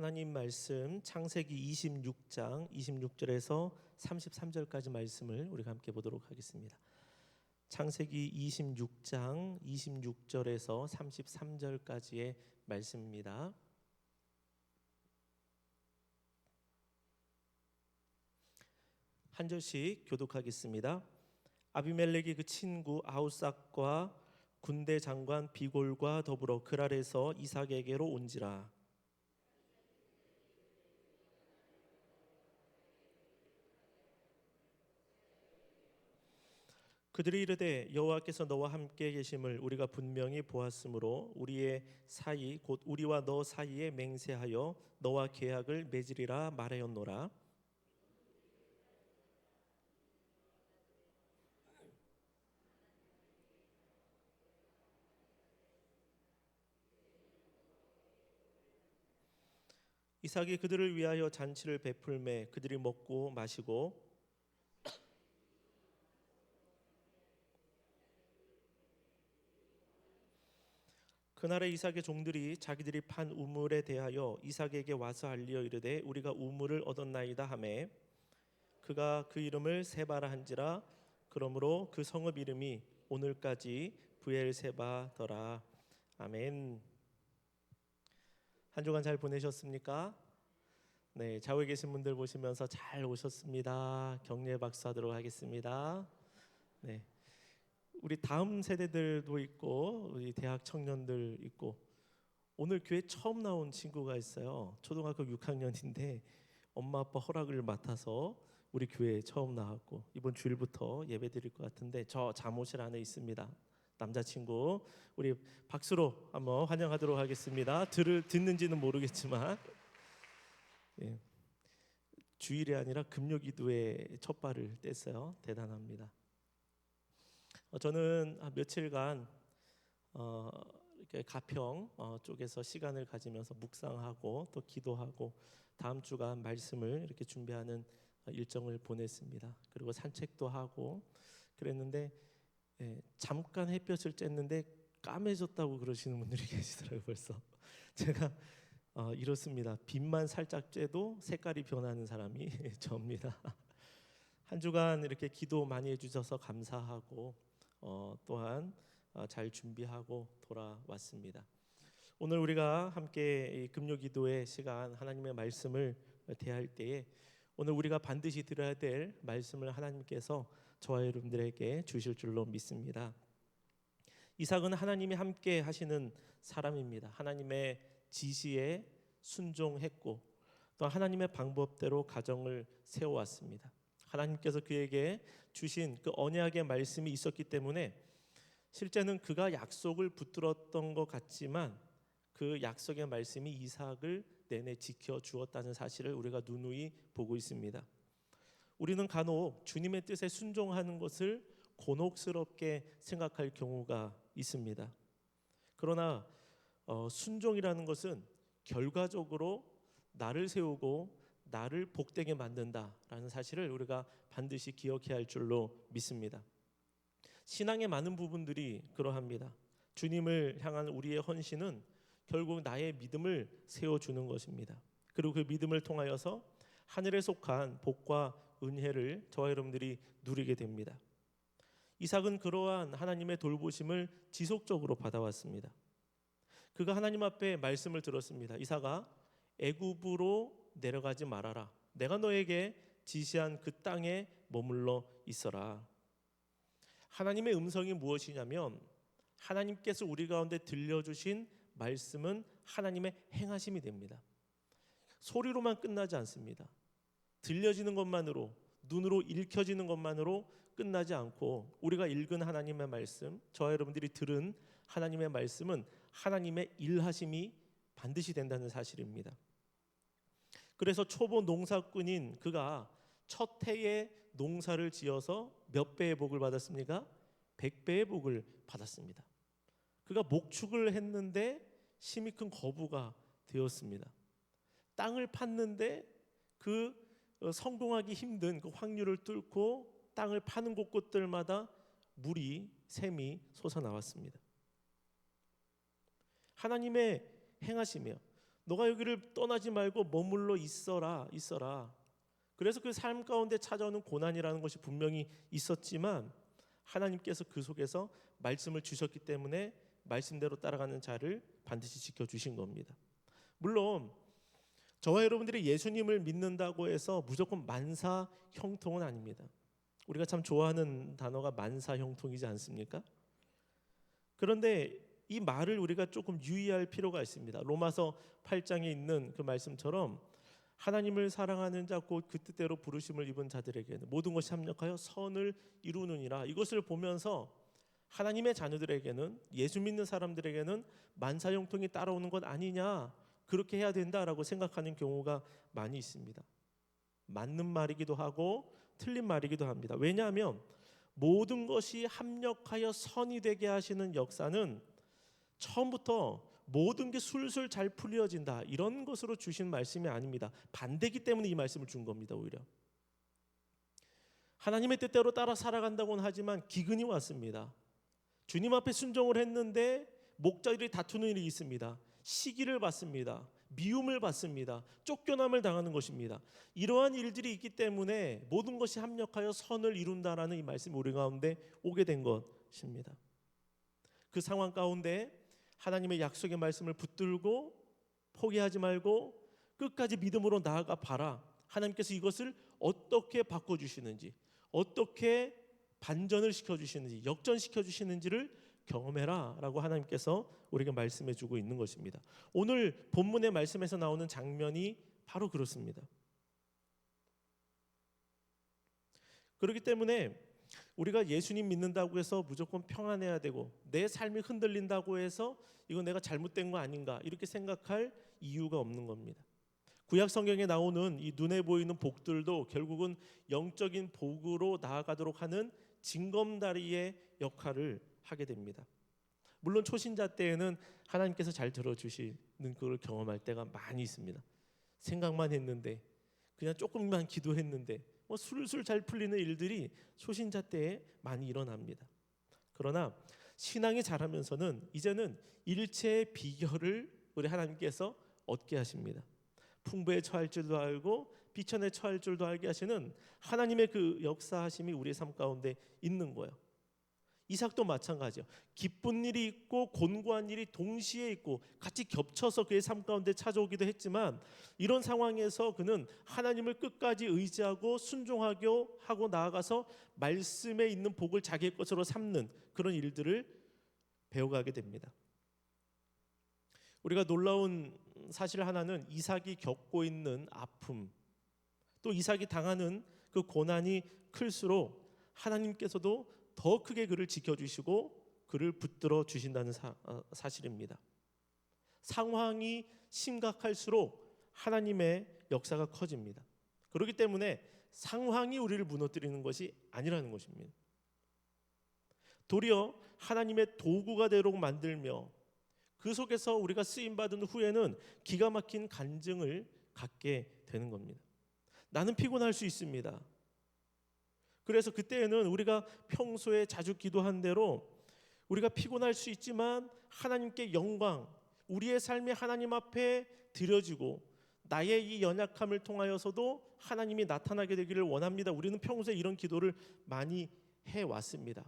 하나님 말씀 창세기 26장 26절에서 33절까지 말씀을 우리가 함께 보도록 하겠습니다. 창세기 26장 26절에서 33절까지의 말씀입니다. 한 절씩 교독하겠습니다. 아비멜렉이 그 친구 아우삭과 군대 장관 비골과 더불어 그랄에서 이삭에게로 온지라. 그들이 이르되 여호와께서 너와 함께 계심을 우리가 분명히 보았으므로 우리의 사이 곧 우리와 너 사이에 맹세하여 너와 계약을 맺으리라 말하였노라. 이삭이 그들을 위하여 잔치를 베풀매 그들이 먹고 마시고 그날에 이삭의 종들이 자기들이 판 우물에 대하여 이삭에게 와서 알리어 이르되 우리가 우물을 얻었나이다 하매 그가 그 이름을 세바라 한지라. 그러므로 그 성읍 이름이 오늘까지 브엘세바더라. 아멘. 한 주간 잘 보내셨습니까? 네, 좌우에 계신 분들 보시면서 잘 오셨습니다. 격려의 박수하도록 하겠습니다. 네. 우리 다음 세대들도 있고 우리 대학 청년들 있고 오늘 교회 처음 나온 친구가 있어요. 초등학교 6학년인데 엄마 아빠 허락을 맡아서 우리 교회에 처음 나왔고 이번 주일부터 예배 드릴 것 같은데 저 잠옷실 안에 있습니다. 남자친구 우리 박수로 한번 환영하도록 하겠습니다. 듣는지는 모르겠지만 예, 주일이 아니라 금요기도에 첫 발을 뗐어요. 대단합니다. 저는 며칠간 이렇게 가평 쪽에서 시간을 가지면서 묵상하고 또 기도하고 다음 주간 말씀을 이렇게 준비하는 일정을 보냈습니다. 그리고 산책도 하고 그랬는데 잠깐 햇볕을 쬐는데 까매졌다고 그러시는 분들이 계시더라고요. 벌써 제가 이렇습니다. 빛만 살짝 쬐도 색깔이 변하는 사람이 저입니다. 한 주간 이렇게 기도 많이 해주셔서 감사하고 또한 잘 준비하고 돌아왔습니다. 오늘 우리가 함께 금요기도의 시간 하나님의 말씀을 대할 때에 오늘 우리가 반드시 들어야 될 말씀을 하나님께서 저와 여러분들에게 주실 줄로 믿습니다. 이삭은 하나님이 함께 하시는 사람입니다. 하나님의 지시에 순종했고 또 하나님의 방법대로 가정을 세워왔습니다. 하나님께서 그에게 주신 그 언약의 말씀이 있었기 때문에 실제는 그가 약속을 붙들었던 것 같지만 그 약속의 말씀이 이삭을 내내 지켜주었다는 사실을 우리가 누누이 보고 있습니다. 우리는 간혹 주님의 뜻에 순종하는 것을 곤혹스럽게 생각할 경우가 있습니다. 그러나 순종이라는 것은 결과적으로 나를 세우고 나를 복되게 만든다라는 사실을 우리가 반드시 기억해야 할 줄로 믿습니다. 신앙의 많은 부분들이 그러합니다. 주님을 향한 우리의 헌신은 결국 나의 믿음을 세워주는 것입니다. 그리고 그 믿음을 통하여서 하늘에 속한 복과 은혜를 저와 여러분들이 누리게 됩니다. 이삭은 그러한 하나님의 돌보심을 지속적으로 받아왔습니다. 그가 하나님 앞에 말씀을 들었습니다. 이삭아, 애굽으로 내려가지 말아라. 내가 너에게 지시한 그 땅에 머물러 있어라. 하나님의 음성이 무엇이냐면 하나님께서 우리 가운데 들려주신 말씀은 하나님의 행하심이 됩니다. 소리로만 끝나지 않습니다. 들려지는 것만으로 눈으로 읽혀지는 것만으로 끝나지 않고 우리가 읽은 하나님의 말씀, 저와 여러분들이 들은 하나님의 말씀은 하나님의 일하심이 반드시 된다는 사실입니다. 그래서 초보 농사꾼인 그가 첫 해에 농사를 지어서 몇 배의 복을 받았습니까? 100배의 복을 받았습니다. 그가 목축을 했는데 심히 큰 거부가 되었습니다. 땅을 팠는데 그 성공하기 힘든 그 확률을 뚫고 땅을 파는 곳곳들마다 샘이 솟아나왔습니다. 하나님의 행하시며 너가 여기를 떠나지 말고 머물러 있어라. 그래서 그 삶 가운데 찾아오는 고난이라는 것이 분명히 있었지만 하나님께서 그 속에서 말씀을 주셨기 때문에 말씀대로 따라가는 자를 반드시 지켜주신 겁니다. 물론 저와 여러분들이 예수님을 믿는다고 해서 무조건 만사 형통은 아닙니다. 우리가 참 좋아하는 단어가 만사 형통이지 않습니까? 그런데 이 말을 우리가 조금 유의할 필요가 있습니다. 로마서 8장에 있는 그 말씀처럼 하나님을 사랑하는 자 곧 그 뜻대로 부르심을 입은 자들에게는 모든 것이 합력하여 선을 이루느니라. 이것을 보면서 하나님의 자녀들에게는, 예수 믿는 사람들에게는 만사형통이 따라오는 것 아니냐, 그렇게 해야 된다라고 생각하는 경우가 많이 있습니다. 맞는 말이기도 하고 틀린 말이기도 합니다. 왜냐하면 모든 것이 합력하여 선이 되게 하시는 역사는 처음부터 모든 게 술술 잘 풀려진다, 이런 것으로 주신 말씀이 아닙니다. 반대기 때문에 이 말씀을 준 겁니다. 오히려 하나님의 뜻대로 따라 살아간다고는 하지만 기근이 왔습니다. 주님 앞에 순종을 했는데 목자들이 다투는 일이 있습니다. 시기를 받습니다. 미움을 받습니다. 쫓겨남을 당하는 것입니다. 이러한 일들이 있기 때문에 모든 것이 합력하여 선을 이룬다라는 이 말씀이 우리 가운데 오게 된 것입니다. 그 상황 가운데 하나님의 약속의 말씀을 붙들고 포기하지 말고 끝까지 믿음으로 나아가 봐라. 하나님께서 이것을 어떻게 바꿔주시는지, 어떻게 반전을 시켜주시는지, 역전시켜주시는지를 경험해라 라고 하나님께서 우리에게 말씀해 주고 있는 것입니다. 오늘 본문의 말씀에서 나오는 장면이 바로 그렇습니다. 그렇기 때문에 우리가 예수님 믿는다고 해서 무조건 평안해야 되고 내 삶이 흔들린다고 해서 이건 내가 잘못된 거 아닌가 이렇게 생각할 이유가 없는 겁니다. 구약 성경에 나오는 이 눈에 보이는 복들도 결국은 영적인 복으로 나아가도록 하는 징검다리의 역할을 하게 됩니다. 물론 초신자 때에는 하나님께서 잘 들어주시는 그걸 경험할 때가 많이 있습니다. 생각만 했는데, 그냥 조금만 기도했는데 술술 잘 풀리는 일들이 초신자 때에 많이 일어납니다. 그러나 신앙이 자라면서는 이제는 일체의 비결을 우리 하나님께서 얻게 하십니다. 풍부에 처할 줄도 알고 비천에 처할 줄도 알게 하시는 하나님의 그 역사하심이 우리의 삶 가운데 있는 거예요. 이삭도 마찬가지요. 기쁜 일이 있고 곤고한 일이 동시에 있고 같이 겹쳐서 그의 삶 가운데 찾아오기도 했지만, 이런 상황에서 그는 하나님을 끝까지 의지하고 순종하고 하고 나아가서 말씀에 있는 복을 자기의 것으로 삼는 그런 일들을 배워가게 됩니다. 우리가 놀라운 사실 하나는 이삭이 겪고 있는 아픔, 또 이삭이 당하는 그 고난이 클수록 하나님께서도 더 크게 그를 지켜주시고 그를 붙들어 주신다는 사실입니다. 상황이 심각할수록 하나님의 역사가 커집니다. 그렇기 때문에 상황이 우리를 무너뜨리는 것이 아니라는 것입니다. 도리어 하나님의 도구가 되도록 만들며 그 속에서 우리가 쓰임받은 후에는 기가 막힌 간증을 갖게 되는 겁니다. 나는 피곤할 수 있습니다. 그래서 그때에는 우리가 평소에 자주 기도한 대로 우리가 피곤할 수 있지만 하나님께 영광, 우리의 삶이 하나님 앞에 드려지고 나의 이 연약함을 통하여서도 하나님이 나타나게 되기를 원합니다. 우리는 평소에 이런 기도를 많이 해왔습니다.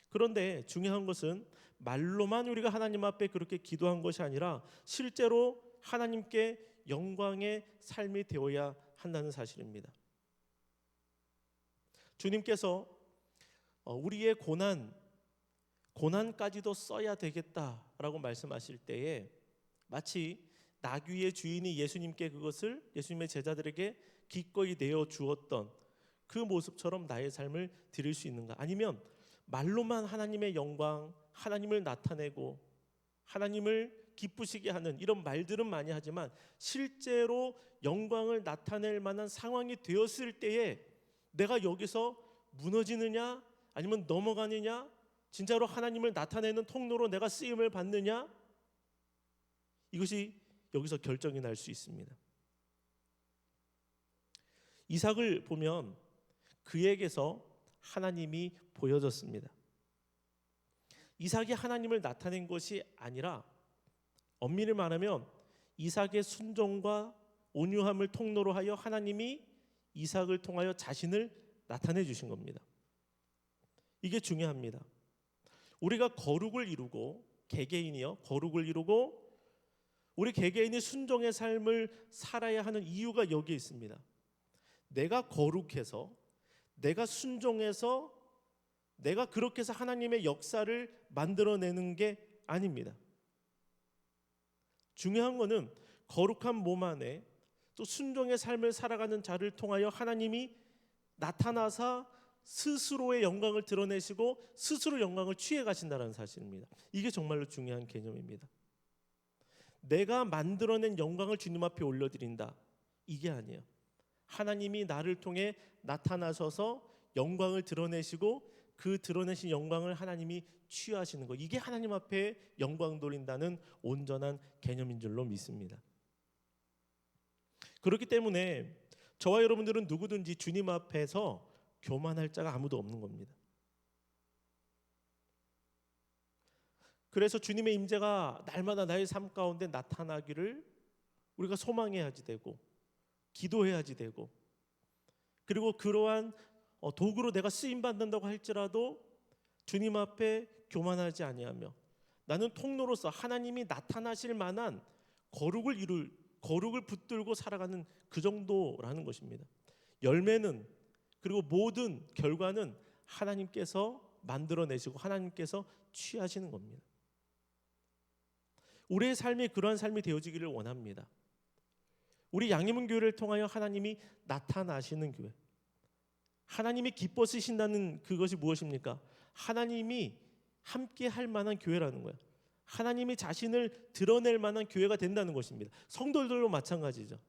그런데 중요한 것은 말로만 우리가 하나님 앞에 그렇게 기도한 것이 아니라 실제로 하나님께 영광의 삶이 되어야 한다는 사실입니다. 주님께서 우리의 고난까지도 써야 되겠다라고 말씀하실 때에 마치 나귀의 주인이 예수님께 그것을 예수님의 제자들에게 기꺼이 내어 주었던 그 모습처럼 나의 삶을 드릴 수 있는가? 아니면 말로만 하나님의 영광, 하나님을 나타내고 하나님을 기쁘시게 하는 이런 말들은 많이 하지만 실제로 영광을 나타낼 만한 상황이 되었을 때에 내가 여기서 무너지느냐 아니면 넘어가느냐, 진짜로 하나님을 나타내는 통로로 내가 쓰임을 받느냐, 이것이 여기서 결정이 날 수 있습니다. 이삭을 보면 그에게서 하나님이 보여졌습니다. 이삭이 하나님을 나타낸 것이 아니라 엄밀히 말하면 이삭의 순종과 온유함을 통로로 하여 하나님이 이삭을 통하여 자신을 나타내 주신 겁니다. 이게 중요합니다. 우리가 거룩을 이루고 개개인이요 거룩을 이루고 우리 개개인이 순종의 삶을 살아야 하는 이유가 여기에 있습니다. 내가 거룩해서 내가 순종해서 내가 그렇게 해서 하나님의 역사를 만들어내는 게 아닙니다. 중요한 거는 거룩한 몸 안에 또 순종의 삶을 살아가는 자를 통하여 하나님이 나타나사 스스로의 영광을 드러내시고 스스로 영광을 취해 가신다는 사실입니다. 이게 정말로 중요한 개념입니다. 내가 만들어낸 영광을 주님 앞에 올려드린다, 이게 아니에요. 하나님이 나를 통해 나타나셔서 영광을 드러내시고 그 드러내신 영광을 하나님이 취하시는 것, 이게 하나님 앞에 영광 돌린다는 온전한 개념인 줄로 믿습니다. 그렇기 때문에 저와 여러분들은 누구든지 주님 앞에서 교만할 자가 아무도 없는 겁니다. 그래서 주님의 임재가 날마다 나의 삶 가운데 나타나기를 우리가 소망해야지 되고 기도해야지 되고, 그리고 그러한 도구로 내가 쓰임 받는다고 할지라도 주님 앞에 교만하지 아니하며 나는 통로로서 하나님이 나타나실 만한 거룩을 붙들고 살아가는 그 정도라는 것입니다. 열매는, 그리고 모든 결과는 하나님께서 만들어내시고 하나님께서 취하시는 겁니다. 우리의 삶이 그러한 삶이 되어지기를 원합니다. 우리 양림은 교회를 통하여 하나님이 나타나시는 교회, 하나님이 기뻐 쓰신다는 그것이 무엇입니까? 하나님이 함께 할 만한 교회라는 거예요. 하나님이 자신을 드러낼 만한 교회가 된다는 것입니다. 성도들도 마찬가지죠.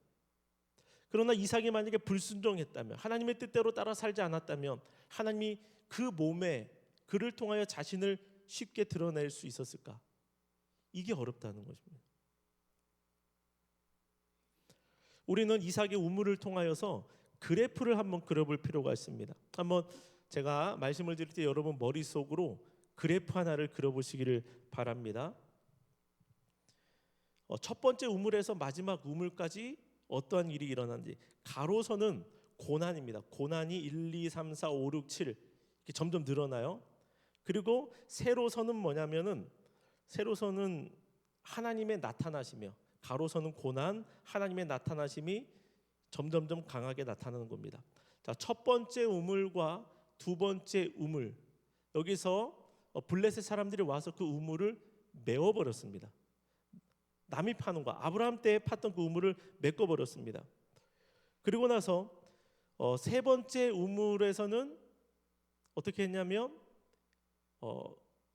그러나 이삭이 만약에 불순종했다면, 하나님의 뜻대로 따라 살지 않았다면 하나님이 그 몸에 그를 통하여 자신을 쉽게 드러낼 수 있었을까? 이게 어렵다는 것입니다. 우리는 이삭의 우물을 통하여서 그래프를 한번 그려볼 필요가 있습니다. 한번 제가 말씀을 드릴 때 여러분 머릿속으로 그래프 하나를 그려보시기를 바랍니다. 첫 번째 우물에서 마지막 우물까지 어떠한 일이 일어나는지, 가로선은 고난입니다. 고난이 1, 2, 3, 4, 5, 6, 7 이렇게 점점 늘어나요. 그리고 세로선은 뭐냐면은, 세로선은 하나님의 나타나시며, 가로선은 고난, 하나님의 나타나심이 점점점 강하게 나타나는 겁니다. 자, 첫 번째 우물과 두 번째 우물, 여기서 블레셋 사람들이 와서 그 우물을 메워버렸습니다. 남이 파는 거, 아브라함 때 팠던 그 우물을 메꿔버렸습니다. 그리고 나서 세 번째 우물에서는 어떻게 했냐면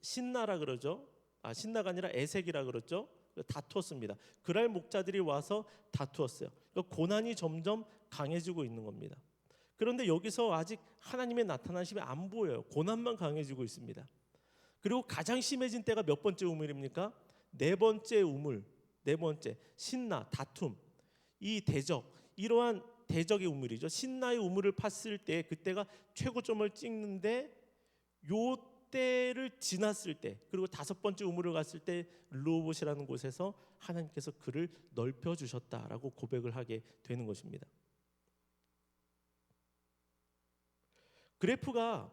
신나라 그러죠. 신나가 아니라 에색이라 그러죠. 다투었습니다. 그랄 목자들이 와서 다투었어요. 그러니까 고난이 점점 강해지고 있는 겁니다. 그런데 여기서 아직 하나님의 나타나심이 안 보여요. 고난만 강해지고 있습니다. 그리고 가장 심해진 때가 몇 번째 우물입니까? 네 번째 우물, 네 번째 신나, 다툼, 이 대적, 이러한 대적의 우물이죠. 신나의 우물을 팠을 때 그때가 최고점을 찍는데, 요 때를 지났을 때, 그리고 다섯 번째 우물을 갔을 때 르호봇이라는 곳에서 하나님께서 그를 넓혀 주셨다라고 고백을 하게 되는 것입니다. 그래프가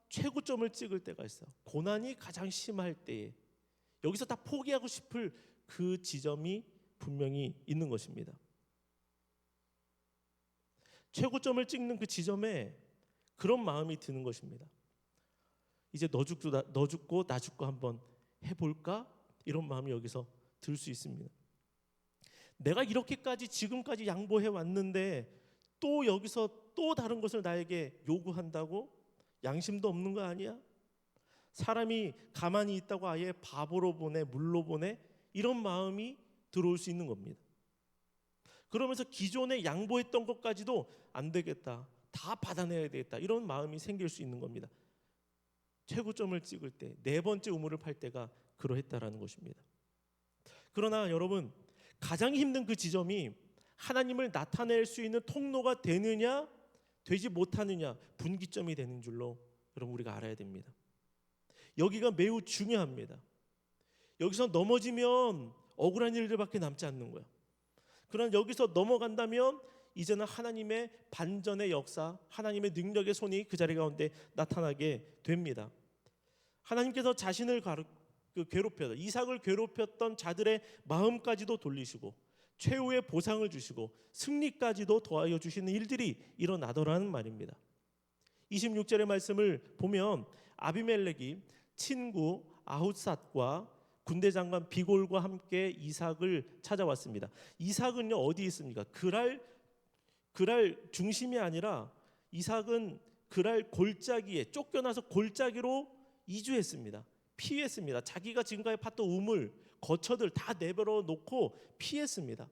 최고점을 찍을 때가 있어요. 고난이 가장 심할 때에 여기서 다 포기하고 싶을 그 지점이 분명히 있는 것입니다. 최고점을 찍는 그 지점에 그런 마음이 드는 것입니다. 이제 너 죽고 나 죽고 한번 해볼까? 이런 마음이 여기서 들 수 있습니다. 내가 이렇게까지 지금까지 양보해 왔는데 또 여기서 또 다른 것을 나에게 요구한다고? 양심도 없는 거 아니야? 사람이 가만히 있다고 아예 바보로 보내, 물로 보내? 이런 마음이 들어올 수 있는 겁니다. 그러면서 기존에 양보했던 것까지도 안 되겠다, 다 받아내야 되겠다, 이런 마음이 생길 수 있는 겁니다. 최고점을 찍을 때, 네 번째 우물을 팔 때가 그러했다라는 것입니다. 그러나 여러분, 가장 힘든 그 지점이 하나님을 나타낼 수 있는 통로가 되느냐 되지 못하느냐, 분기점이 되는 줄로 여러분 우리가 알아야 됩니다. 여기가 매우 중요합니다. 여기서 넘어지면 억울한 일들밖에 남지 않는 거예요. 그러나 여기서 넘어간다면 이제는 하나님의 반전의 역사, 하나님의 능력의 손이 그 자리 가운데 나타나게 됩니다. 하나님께서 자신을 괴롭혔던, 이삭을 괴롭혔던 자들의 마음까지도 돌리시고 최후의 보상을 주시고 승리까지도 더하여 주시는 일들이 일어나더라는 말입니다. 26절의 말씀을 보면 아비멜렉이 친구 아훗삿과 군대 장관 비골과 함께 이삭을 찾아왔습니다. 이삭은요 어디 있습니까? 그랄 중심이 아니라 이삭은 그랄 골짜기에 쫓겨나서 골짜기로 이주했습니다. 피했습니다. 자기가 지금까지 팠던 우물, 거처들 다 내버려 놓고 피했습니다.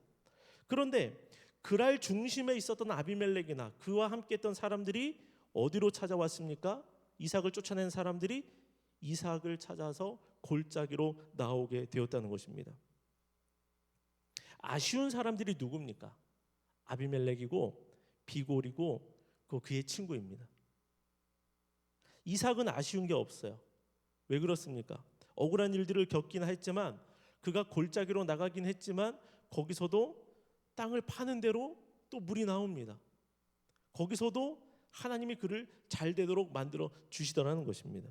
그런데 그랄 중심에 있었던 아비멜렉이나 그와 함께했던 사람들이 어디로 찾아왔습니까? 이삭을 쫓아낸 사람들이 이삭을 찾아서 골짜기로 나오게 되었다는 것입니다. 아쉬운 사람들이 누굽니까? 아비멜렉이고 비골이고 그의 친구입니다. 이삭은 아쉬운 게 없어요. 왜 그렇습니까? 억울한 일들을 겪긴 했지만 그가 골짜기로 나가긴 했지만 거기서도 땅을 파는 대로 또 물이 나옵니다. 거기서도 하나님이 그를 잘 되도록 만들어 주시더라는 것입니다.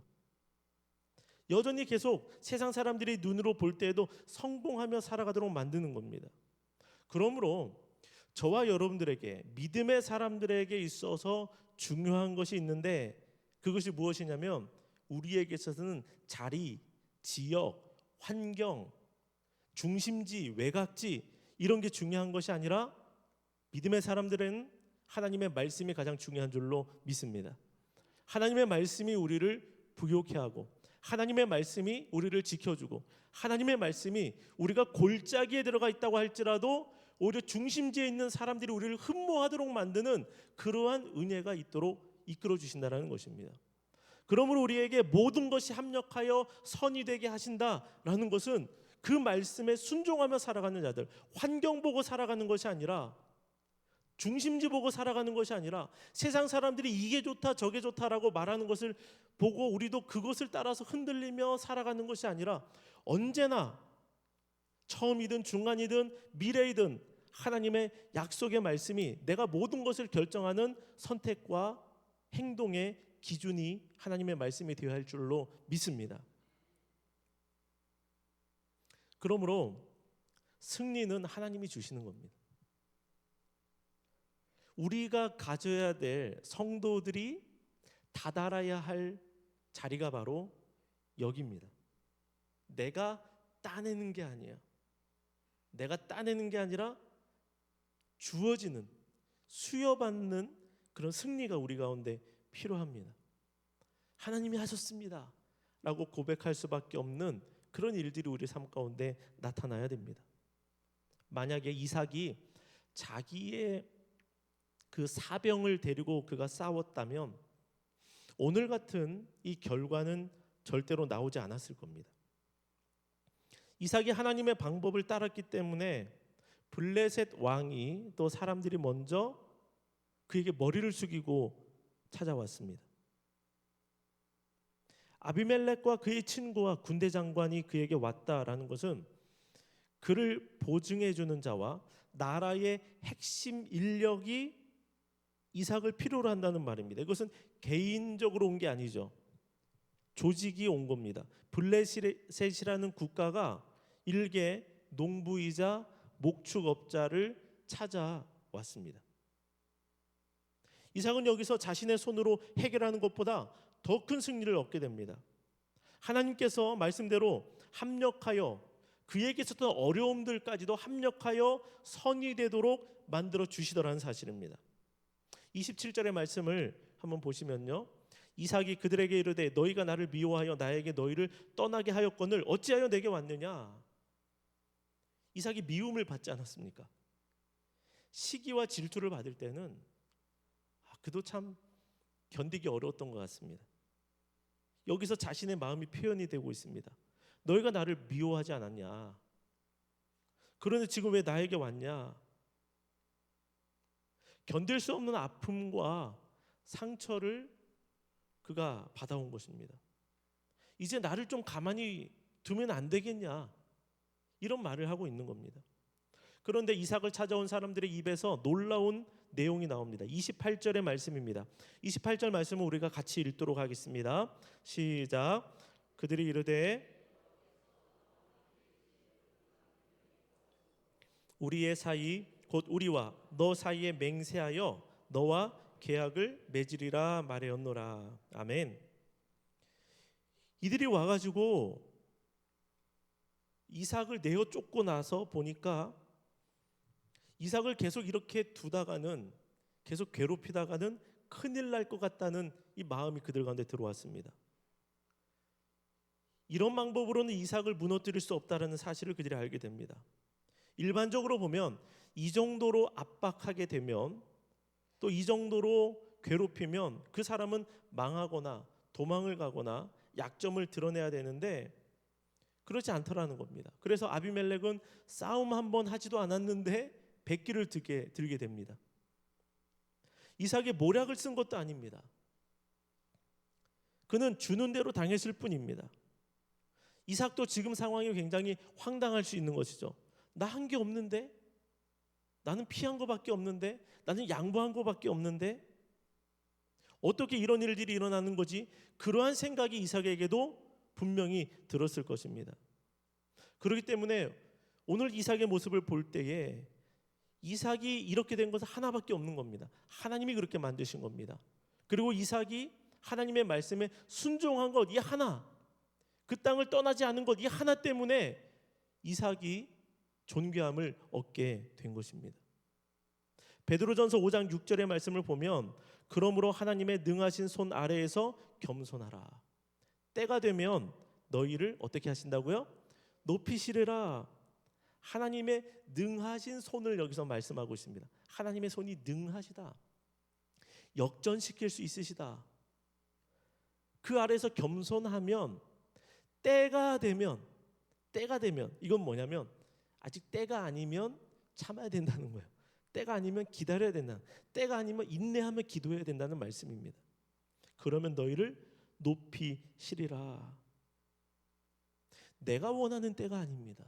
여전히 계속 세상 사람들이 눈으로 볼 때에도 성공하며 살아가도록 만드는 겁니다. 그러므로 저와 여러분들에게, 믿음의 사람들에게 있어서 중요한 것이 있는데 그것이 무엇이냐면 우리에게 있어서는 자리, 지역, 환경, 중심지, 외곽지 이런 게 중요한 것이 아니라 믿음의 사람들은 하나님의 말씀이 가장 중요한 줄로 믿습니다. 하나님의 말씀이 우리를 부욕해 하고 하나님의 말씀이 우리를 지켜주고 하나님의 말씀이 우리가 골짜기에 들어가 있다고 할지라도 오히려 중심지에 있는 사람들이 우리를 흠모하도록 만드는 그러한 은혜가 있도록 이끌어 주신다는 것입니다. 그러므로 우리에게 모든 것이 합력하여 선이 되게 하신다라는 것은 그 말씀에 순종하며 살아가는 자들, 환경 보고 살아가는 것이 아니라 중심지 보고 살아가는 것이 아니라 세상 사람들이 이게 좋다 저게 좋다라고 말하는 것을 보고 우리도 그것을 따라서 흔들리며 살아가는 것이 아니라 언제나 처음이든 중간이든 미래이든 하나님의 약속의 말씀이 내가 모든 것을 결정하는 선택과 행동의 기준이 하나님의 말씀이 되어야 할 줄로 믿습니다. 그러므로 승리는 하나님이 주시는 겁니다. 우리가 가져야 될 성도들이 다다라야 할 자리가 바로 여기입니다. 내가 따내는 게 아니야. 내가 따내는 게 아니라 주어지는, 수여받는 그런 승리가 우리 가운데 필요합니다. 하나님이 하셨습니다 라고 고백할 수밖에 없는 그런 일들이 우리 삶 가운데 나타나야 됩니다. 만약에 이삭이 자기의 그 사병을 데리고 그가 싸웠다면 오늘 같은 이 결과는 절대로 나오지 않았을 겁니다. 이삭이 하나님의 방법을 따랐기 때문에 블레셋 왕이 또 사람들이 먼저 그에게 머리를 숙이고 찾아왔습니다. 아비멜렉과 그의 친구와 군대 장관이 그에게 왔다라는 것은 그를 보증해 주는 자와 나라의 핵심 인력이 이삭을 필요로 한다는 말입니다. 이것은 개인적으로 온 게 아니죠. 조직이 온 겁니다. 블레셋이라는 국가가 일개 농부이자 목축업자를 찾아왔습니다. 이삭은 여기서 자신의 손으로 해결하는 것보다 더 큰 승리를 얻게 됩니다. 하나님께서 말씀대로 합력하여 그에게 있었던 어려움들까지도 합력하여 선이 되도록 만들어 주시더라는 사실입니다. 27절의 말씀을 한번 보시면요, 이삭이 그들에게 이르되 너희가 나를 미워하여 나에게 너희를 떠나게 하였거늘 어찌하여 내게 왔느냐. 이삭이 미움을 받지 않았습니까? 시기와 질투를 받을 때는 그도 참 견디기 어려웠던 것 같습니다. 여기서 자신의 마음이 표현이 되고 있습니다. 너희가 나를 미워하지 않았냐? 그런데 지금 왜 나에게 왔냐? 견딜 수 없는 아픔과 상처를 그가 받아온 것입니다. 이제 나를 좀 가만히 두면 안 되겠냐? 이런 말을 하고 있는 겁니다. 그런데 이삭을 찾아온 사람들의 입에서 놀라운 내용이 나옵니다. 28절의 말씀입니다. 28절 말씀을 우리가 같이 읽도록 하겠습니다. 시작. 그들이 이르되 우리의 사이 곧 우리와 너 사이에 맹세하여 너와 계약을 맺으리라 말하였노라. 아멘. 이들이 와가지고 이삭을 내어 쫓고 나서 보니까 이삭을 계속 이렇게 두다가는, 계속 괴롭히다가는 큰일 날 것 같다는 이 마음이 그들 가운데 들어왔습니다. 이런 방법으로는 이삭을 무너뜨릴 수 없다는 사실을 그들이 알게 됩니다. 일반적으로 보면 이 정도로 압박하게 되면, 또 이 정도로 괴롭히면 그 사람은 망하거나 도망을 가거나 약점을 드러내야 되는데 그렇지 않더라는 겁니다. 그래서 아비멜렉은 싸움 한번 하지도 않았는데 백기를 들게 됩니다. 이삭이 모략을 쓴 것도 아닙니다. 그는 주는 대로 당했을 뿐입니다. 이삭도 지금 상황이 굉장히 황당할 수 있는 것이죠. 나 한 게 없는데? 나는 피한 것밖에 없는데? 나는 양보한 것밖에 없는데? 어떻게 이런 일들이 일어나는 거지? 그러한 생각이 이삭에게도 분명히 들었을 것입니다. 그렇기 때문에 오늘 이삭의 모습을 볼 때에 이삭이 이렇게 된 것은 하나밖에 없는 겁니다. 하나님이 그렇게 만드신 겁니다. 그리고 이삭이 하나님의 말씀에 순종한 것, 이 하나, 그 땅을 떠나지 않은 것, 이 하나 때문에 이삭이 존귀함을 얻게 된 것입니다. 베드로전서 5장 6절의 말씀을 보면 그러므로 하나님의 능하신 손 아래에서 겸손하라. 때가 되면 너희를 어떻게 하신다고요? 높이시리라. 하나님의 능하신 손을 여기서 말씀하고 있습니다. 하나님의 손이 능하시다. 역전시킬 수 있으시다. 그 아래에서 겸손하면 때가 되면 이건 뭐냐면 아직 때가 아니면 참아야 된다는 거예요. 때가 아니면 기다려야 된다. 때가 아니면 인내하며 기도해야 된다는 말씀입니다. 그러면 너희를 높이시리라. 내가 원하는 때가 아닙니다.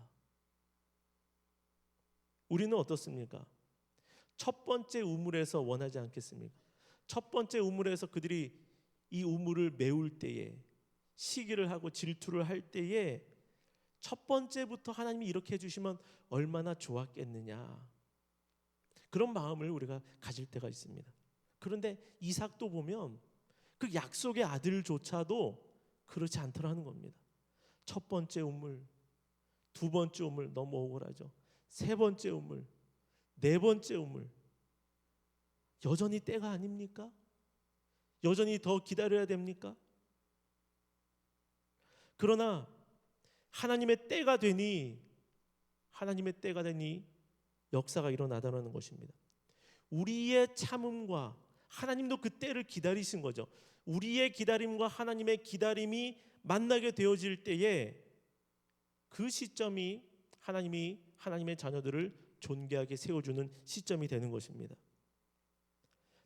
우리는 어떻습니까? 첫 번째 우물에서 원하지 않겠습니까? 첫 번째 우물에서 그들이 이 우물을 메울 때에, 시기를 하고 질투를 할 때에 첫 번째부터 하나님이 이렇게 해주시면 얼마나 좋았겠느냐, 그런 마음을 우리가 가질 때가 있습니다. 그런데 이삭도 보면 그 약속의 아들조차도 그렇지 않더라는 겁니다. 첫 번째 우물, 두 번째 우물 너무 억울하죠. 세 번째 우물, 네 번째 우물, 여전히 때가 아닙니까? 여전히 더 기다려야 됩니까? 그러나 하나님의 때가 되니 역사가 일어나다라는 것입니다. 우리의 참음과 하나님도 그 때를 기다리신 거죠. 우리의 기다림과 하나님의 기다림이 만나게 되어질 때에 그 시점이 하나님이 하나님의 자녀들을 존귀하게 세워주는 시점이 되는 것입니다.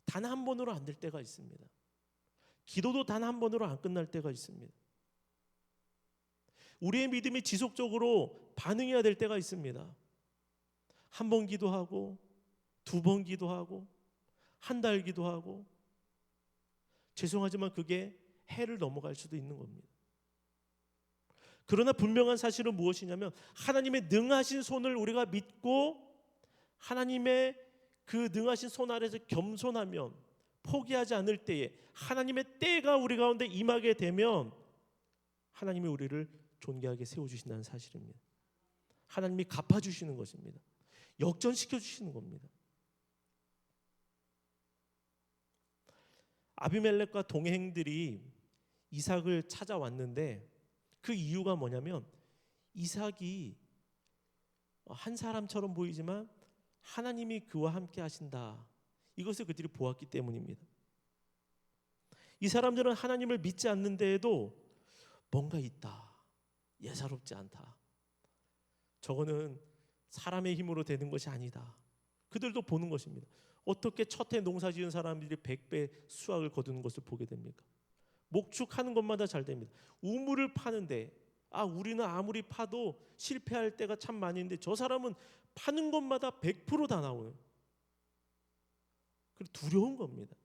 단 한 번으로 안 될 때가 있습니다. 기도도 단 한 번으로 안 끝날 때가 있습니다. 우리의 믿음이 지속적으로 반응해야 될 때가 있습니다. 한 번 기도하고, 두 번 기도하고, 한 달 기도하고, 죄송하지만 그게 해를 넘어갈 수도 있는 겁니다. 그러나 분명한 사실은 무엇이냐면 하나님의 능하신 손을 우리가 믿고 하나님의 그 능하신 손 아래에서 겸손하면, 포기하지 않을 때에 하나님의 때가 우리 가운데 임하게 되면 하나님이 우리를 존귀하게 세워주신다는 사실입니다. 하나님이 갚아주시는 것입니다. 역전시켜주시는 겁니다. 아비멜렉과 동행들이 이삭을 찾아왔는데 그 이유가 뭐냐면 이삭이 한 사람처럼 보이지만 하나님이 그와 함께 하신다, 이것을 그들이 보았기 때문입니다. 이 사람들은 하나님을 믿지 않는데에도 뭔가 있다, 예사롭지 않다, 저거는 사람의 힘으로 되는 것이 아니다, 그들도 보는 것입니다. 어떻게 첫 해 농사 지은 사람들이 100배 수확을 거두는 것을 보게 됩니까? 목축하는 것마다 잘 됩니다. 우물을 파는데 우리는 아무리 파도 실패할 때가 참 많이 있는데 저 사람은 파는 것마다 100%다 나오는. 그리고 두려운 겁니다.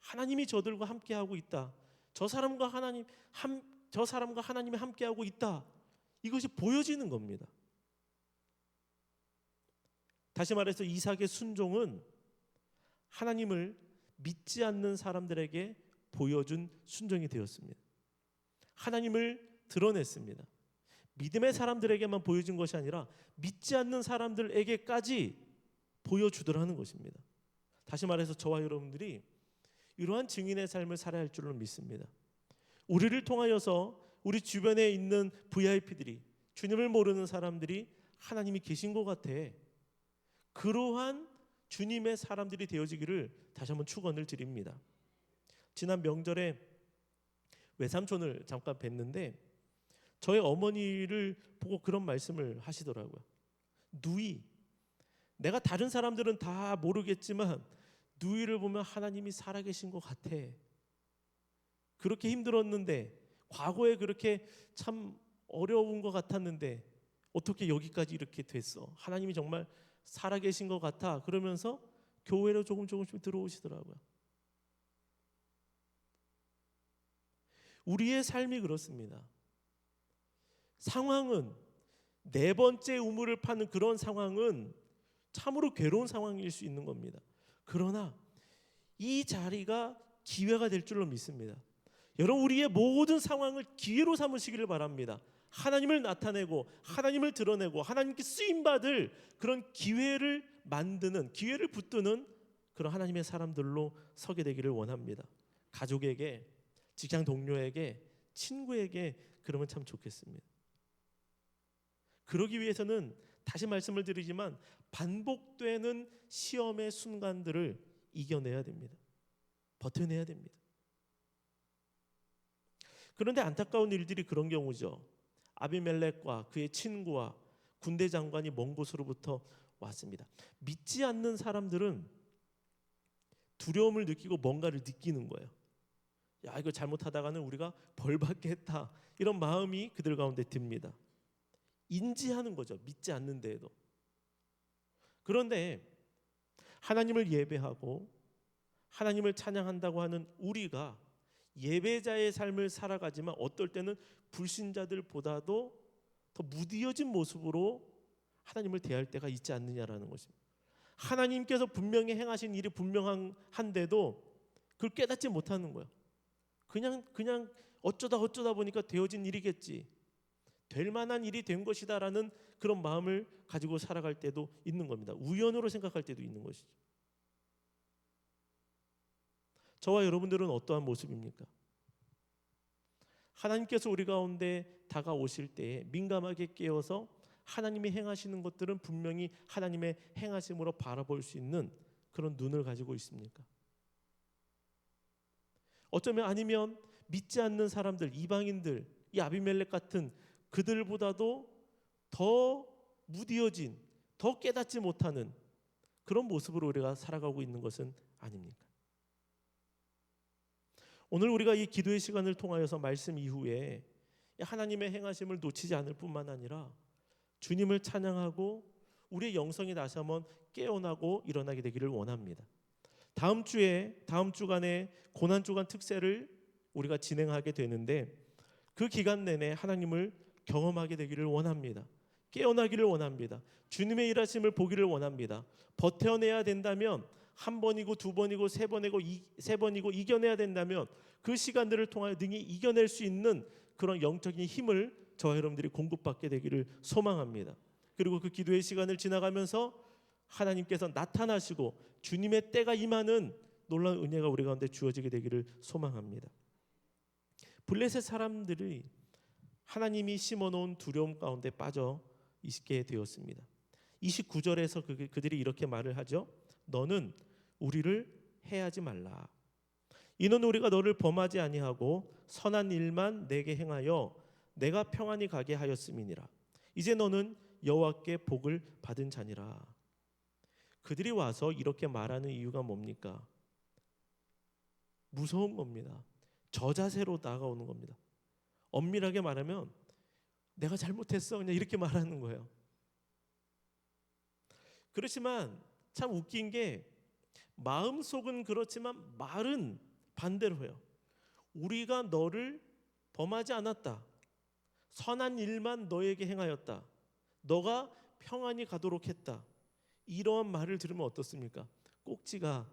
하나님이 저들과 함께하고 있다. 저 사람과 하나님이 함께하고 있다. 이것이 보여지는 겁니다. 다시 말해서 이삭의 순종은 하나님을 믿지 않는 사람들에게 보여준 순종이 되었습니다. 하나님을 드러냈습니다. 믿음의 사람들에게만 보여준 것이 아니라 믿지 않는 사람들에게까지 보여주더라는 것입니다. 다시 말해서 저와 여러분들이 이러한 증인의 삶을 살아야 할 줄로 믿습니다. 우리를 통하여서 우리 주변에 있는 VIP들이, 주님을 모르는 사람들이 하나님이 계신 것 같아. 그러한 주님의 사람들이 되어지기를 다시 한번 축원을 드립니다. 지난 명절에 외삼촌을 잠깐 뵀는데 저희 어머니를 보고 그런 말씀을 하시더라고요. 누이, 내가 다른 사람들은 다 모르겠지만 누이를 보면 하나님이 살아계신 것 같아. 그렇게 힘들었는데, 과거에 그렇게 참 어려운 것 같았는데 어떻게 여기까지 이렇게 됐어? 하나님이 정말 살아계신 것 같아. 그러면서 교회로 조금씩 들어오시더라고요. 우리의 삶이 그렇습니다. 상황은, 네 번째 우물을 파는 그런 상황은 참으로 괴로운 상황일 수 있는 겁니다. 그러나 이 자리가 기회가 될 줄로 믿습니다. 여러분, 우리의 모든 상황을 기회로 삼으시기를 바랍니다. 하나님을 나타내고 하나님을 드러내고 하나님께 쓰임받을 그런 기회를 만드는, 기회를 붙드는 그런 하나님의 사람들로 서게 되기를 원합니다. 가족에게, 직장 동료에게, 친구에게 그러면 참 좋겠습니다. 그러기 위해서는 다시 말씀을 드리지만 반복되는 시험의 순간들을 이겨내야 됩니다. 버텨내야 됩니다. 그런데 안타까운 일들이 그런 경우죠. 아비멜렉과 그의 친구와 군대 장관이 먼 곳으로부터 왔습니다. 믿지 않는 사람들은 두려움을 느끼고 뭔가를 느끼는 거예요. 야, 이거 잘못하다가는 우리가 벌받겠다, 이런 마음이 그들 가운데 듭니다. 인지하는 거죠. 믿지 않는 데에도. 그런데 하나님을 예배하고 하나님을 찬양한다고 하는 우리가 예배자의 삶을 살아가지만 어떨 때는 불신자들보다도 더 무디어진 모습으로 하나님을 대할 때가 있지 않느냐라는 것입니다. 하나님께서 분명히 행하신 일이 분명한데도 그걸 깨닫지 못하는 거예요. 그냥 어쩌다 보니까 되어진 일이겠지, 될 만한 일이 된 것이다라는 그런 마음을 가지고 살아갈 때도 있는 겁니다. 우연으로 생각할 때도 있는 것이죠. 저와 여러분들은 어떠한 모습입니까? 하나님께서 우리 가운데 다가오실 때에 민감하게 깨어서 하나님이 행하시는 것들은 분명히 하나님의 행하심으로 바라볼 수 있는 그런 눈을 가지고 있습니까? 어쩌면 아니면 믿지 않는 사람들, 이방인들, 이 아비멜렉 같은 그들보다도 더 무디어진, 더 깨닫지 못하는 그런 모습으로 우리가 살아가고 있는 것은 아닙니까? 오늘 우리가 이 기도의 시간을 통하여서 말씀 이후에 하나님의 행하심을 놓치지 않을 뿐만 아니라 주님을 찬양하고 우리의 영성이 다시 한번 깨어나고 일어나게 되기를 원합니다. 다음 주간에 고난주간 특세를 우리가 진행하게 되는데 그 기간 내내 하나님을 경험하게 되기를 원합니다. 깨어나기를 원합니다. 주님의 일하심을 보기를 원합니다. 버텨내야 된다면 한 번이고 두 번이고 세 번이고 이겨내야 된다면 그 시간들을 통하여 능히 이겨낼 수 있는 그런 영적인 힘을 저와 여러분들이 공급받게 되기를 소망합니다. 그리고 그 기도의 시간을 지나가면서 하나님께서 나타나시고 주님의 때가 임하는 놀라운 은혜가 우리 가운데 주어지게 되기를 소망합니다. 블레셋 사람들이 하나님이 심어놓은 두려움 가운데 빠져 있게 되었습니다. 29절에서 그들이 이렇게 말을 하죠. 너는 우리를 해하지 말라. 이는 우리가 너를 범하지 아니하고 선한 일만 내게 행하여 내가 평안히 가게 하였음이니라. 이제 너는 여호와께 복을 받은 자니라. 그들이 와서 이렇게 말하는 이유가 뭡니까? 무서운 겁니다. 저자세로 다가오는 겁니다. 엄밀하게 말하면 내가 잘못했어 그냥 이렇게 말하는 거예요. 그렇지만 참 웃긴 게 마음속은 그렇지만 말은 반대로 해요. 우리가 너를 범하지 않았다. 선한 일만 너에게 행하였다. 너가 평안히 가도록 했다. 이러한 말을 들으면 어떻습니까? 꼭지가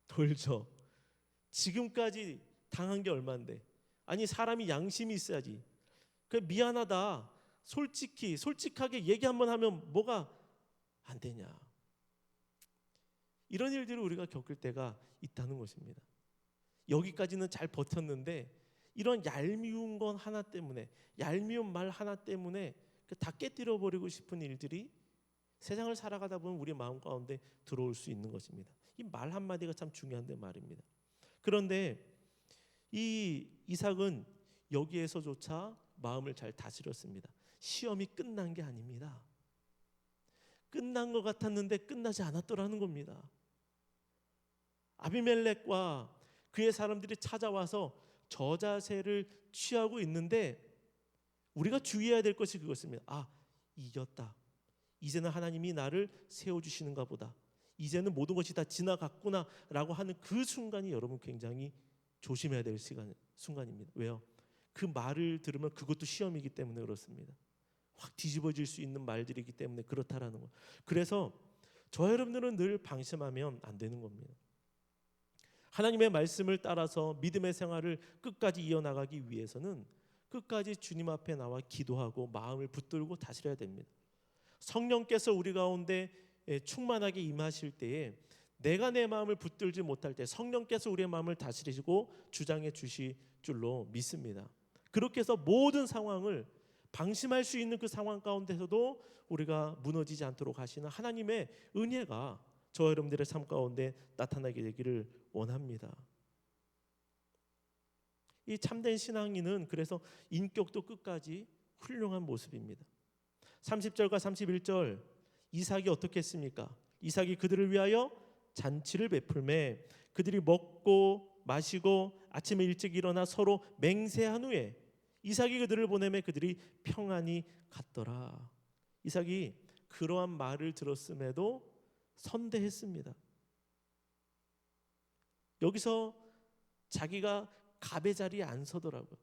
돌죠. 지금까지 당한 게 얼만데. 아니 사람이 양심이 있어야지. 그 미안하다. 솔직하게 얘기 한번 하면 뭐가 안 되냐. 이런 일들을 우리가 겪을 때가 있다는 것입니다. 여기까지는 잘 버텼는데 이런 얄미운 건 하나 때문에, 얄미운 말 하나 때문에 다 깨뜨려 버리고 싶은 일들이 세상을 살아가다 보면 우리 마음 가운데 들어올 수 있는 것입니다. 이 말 한마디가 참 중요한데 말입니다. 그런데 이 이삭은 여기에서조차 마음을 잘 다스렸습니다. 시험이 끝난 게 아닙니다. 끝난 것 같았는데 끝나지 않았더라는 겁니다. 아비멜렉과 그의 사람들이 찾아와서 저자세를 취하고 있는데 우리가 주의해야 될 것이 그것입니다. 이겼다. 이제는 하나님이 나를 세워주시는가 보다. 이제는 모든 것이 다 지나갔구나 라고 하는 그 순간이 여러분 굉장히 조심해야 될 순간입니다. 왜요? 그 말을 들으면 그것도 시험이기 때문에 그렇습니다. 확 뒤집어질 수 있는 말들이기 때문에 그렇다라는 거. 그래서 저와 여러분들은 늘 방심하면 안 되는 겁니다. 하나님의 말씀을 따라서 믿음의 생활을 끝까지 이어나가기 위해서는 끝까지 주님 앞에 나와 기도하고 마음을 붙들고 다스려야 됩니다. 성령께서 우리 가운데 충만하게 임하실 때에 내가 내 마음을 붙들지 못할 때 성령께서 우리의 마음을 다스리시고 주장해 주실 줄로 믿습니다. 그렇게 해서 모든 상황을 방심할 수 있는 그 상황 가운데서도 우리가 무너지지 않도록 하시는 하나님의 은혜가 저와 여러분들의 삶 가운데 나타나게 되기를 원합니다. 이 참된 신앙인은 그래서 인격도 끝까지 훌륭한 모습입니다. 30절과 31절 이삭이 어떻게 했습니까? 이삭이 그들을 위하여 잔치를 베풀매 그들이 먹고 마시고 아침에 일찍 일어나 서로 맹세한 후에 이삭이 그들을 보내매 그들이 평안히 갔더라. 이삭이 그러한 말을 들었음에도 선대했습니다. 여기서 자기가 갑의 자리에 안 서더라고요.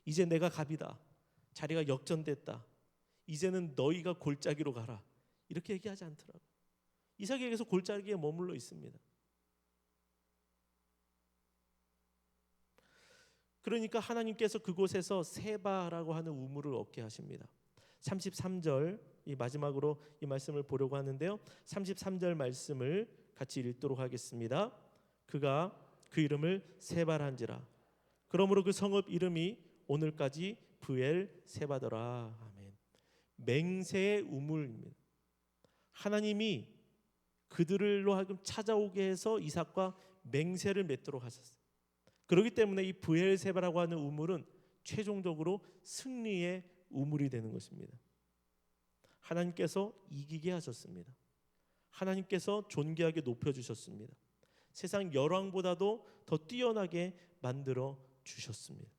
이제 내가 갑이다. 자리가 역전됐다. 이제는 너희가 골짜기로 가라. 이렇게 얘기하지 않더라고요. 이삭이 여기서 골짜기에 머물러 있습니다. 그러니까 하나님께서 그곳에서 세바라고 하는 우물을 얻게 하십니다. 33절 이 마지막으로 이 말씀을 보려고 하는데요. 33절 말씀을 같이 읽도록 하겠습니다. 그가 그 이름을 세바란지라. 그러므로 그 성읍 이름이 오늘까지 브엘 세바더라. 아멘. 맹세의 우물입니다. 하나님이 그들로 하여금 찾아오게 해서 이삭과 맹세를 맺도록 하셨어요. 그렇기 때문에 이 브엘 세바라고 하는 우물은 최종적으로 승리의 우물이 되는 것입니다. 하나님께서 이기게 하셨습니다. 하나님께서 존귀하게 높여주셨습니다. 세상 열왕보다도 더 뛰어나게 만들어 주셨습니다.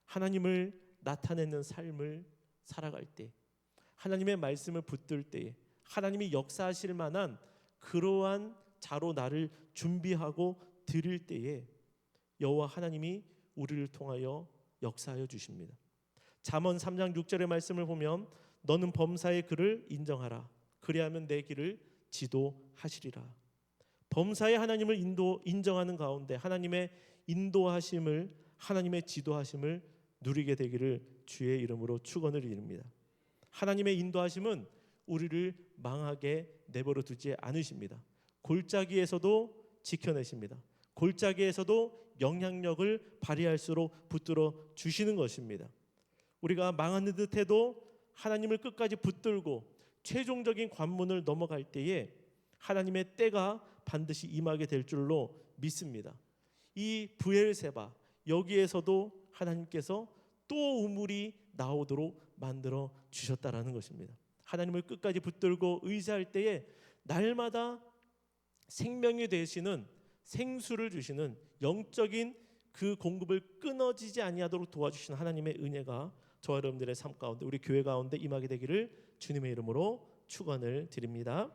하나님을 나타내는 삶을 살아갈 때, 하나님의 말씀을 붙들 때에 하나님이 역사하실 만한 그러한 자로 나를 준비하고 드릴 때에 여호와 하나님이 우리를 통하여 역사하여 주십니다. 잠언 3장 6절의 말씀을 보면 너는 범사의 그를 인정하라. 그리하면 내 길을 지도하시리라. 범사의 하나님을 인정하는 가운데 하나님의 인도하심을, 하나님의 지도하심을 누리게 되기를 주의 이름으로 축원을 드립니다. 하나님의 인도하심은 우리를 망하게 내버려 두지 않으십니다. 골짜기에서도 지켜내십니다. 골짜기에서도 영향력을 발휘할수록 붙들어 주시는 것입니다. 우리가 망하는 듯해도 하나님을 끝까지 붙들고 최종적인 관문을 넘어갈 때에 하나님의 때가 반드시 임하게 될 줄로 믿습니다. 이 브엘세바 여기에서도 하나님께서 또 우물이 나오도록 만들어 주셨다라는 것입니다. 하나님을 끝까지 붙들고 의지할 때에 날마다 생명이 되시는 생수를 주시는 영적인 그 공급을 끊어지지 아니하도록 도와주시는 하나님의 은혜가 저와 여러분들의 삶 가운데, 우리 교회 가운데 임하게 되기를 주님의 이름으로 축원을 드립니다.